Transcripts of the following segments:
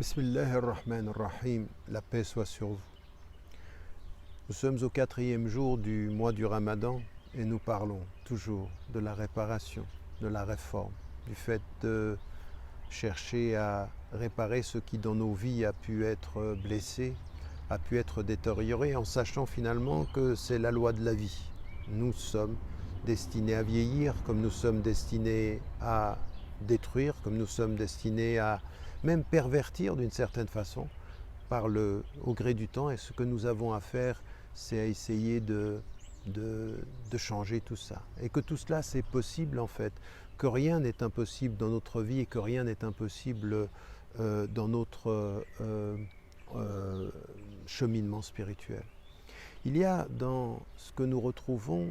Bismillahirrahmanirrahim, la paix soit sur vous. Nous sommes au 4e jour du mois du Ramadan et nous parlons toujours de la réparation, de la réforme, du fait de chercher à réparer ce qui dans nos vies a pu être blessé, a pu être détérioré, en sachant finalement que c'est la loi de la vie. Nous sommes destinés à vieillir, comme nous sommes destinés à détruire, comme nous sommes destinés à même pervertir d'une certaine façon au gré du temps. Et ce que nous avons à faire, c'est à essayer de changer tout ça. Et que tout cela, c'est possible en fait. Que rien n'est impossible dans notre vie et que rien n'est impossible dans notre cheminement spirituel. Il y a dans ce que nous retrouvons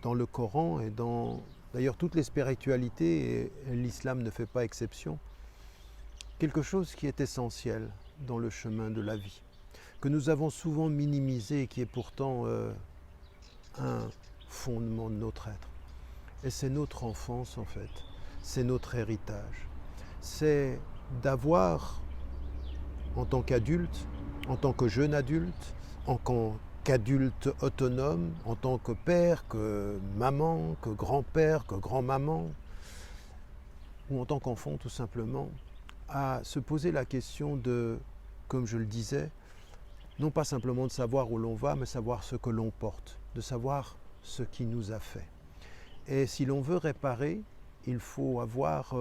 dans le Coran et dans d'ailleurs toutes les spiritualités, et l'islam ne fait pas exception, quelque chose qui est essentiel dans le chemin de la vie, que nous avons souvent minimisé et qui est pourtant un fondement de notre être. Et c'est notre enfance en fait, c'est notre héritage. C'est d'avoir, en tant qu'adulte, en tant que jeune adulte, en tant qu'adulte autonome, en tant que père, que maman, que grand-père, que grand-maman, ou en tant qu'enfant tout simplement, à se poser la question de, comme je le disais, non pas simplement de savoir où l'on va, mais savoir ce que l'on porte, de savoir ce qui nous a fait. Et si l'on veut réparer, il faut avoir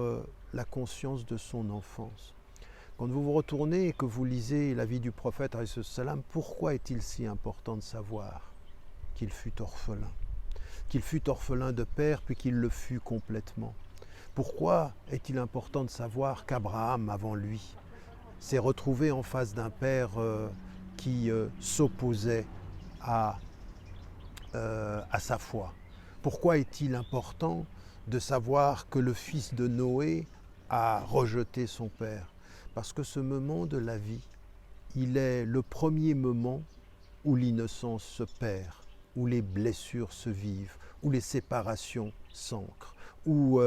la conscience de son enfance. Quand vous vous retournez et que vous lisez la vie du prophète, alayhi salam, pourquoi est-il si important de savoir qu'il fut orphelin? Qu'il fut orphelin de père, puis qu'il le fut complètement. Pourquoi est-il important de savoir qu'Abraham, avant lui, s'est retrouvé en face d'un père qui s'opposait à sa foi? Pourquoi est-il important de savoir que le fils de Noé a rejeté son père? Parce que ce moment de la vie, il est le premier moment où l'innocence se perd, où les blessures se vivent, où les séparations s'ancrent, où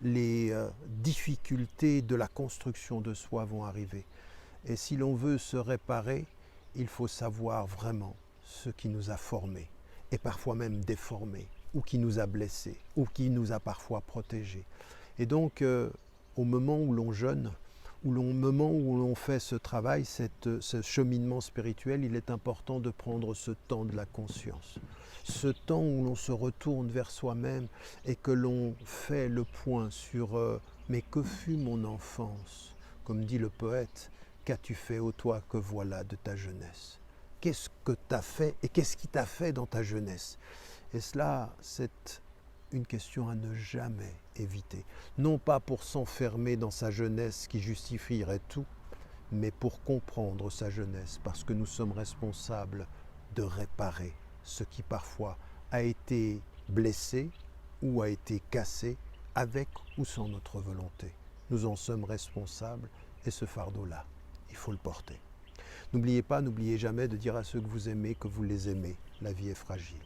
les difficultés de la construction de soi vont arriver. Et si l'on veut se réparer, il faut savoir vraiment ce qui nous a formés, et parfois même déformés, ou qui nous a blessés, ou qui nous a parfois protégés. Et donc, au moment où l'on jeûne, au moment où l'on fait ce travail, ce cheminement spirituel, il est important de prendre ce temps de la conscience. Ce temps où l'on se retourne vers soi-même et que l'on fait le point sur « mais que fut mon enfance ?» Comme dit le poète, « qu'as-tu fait, ô toi, que voilà de ta jeunesse ?» Qu'est-ce que tu as fait et qu'est-ce qui t'a fait dans ta jeunesse? Et cela, c'est une question à ne jamais éviter. Non pas pour s'enfermer dans sa jeunesse qui justifierait tout, mais pour comprendre sa jeunesse, parce que nous sommes responsables de réparer ce qui parfois a été blessé ou a été cassé avec ou sans notre volonté. Nous en sommes responsables et ce fardeau-là, il faut le porter. N'oubliez pas, n'oubliez jamais de dire à ceux que vous aimez que vous les aimez. La vie est fragile.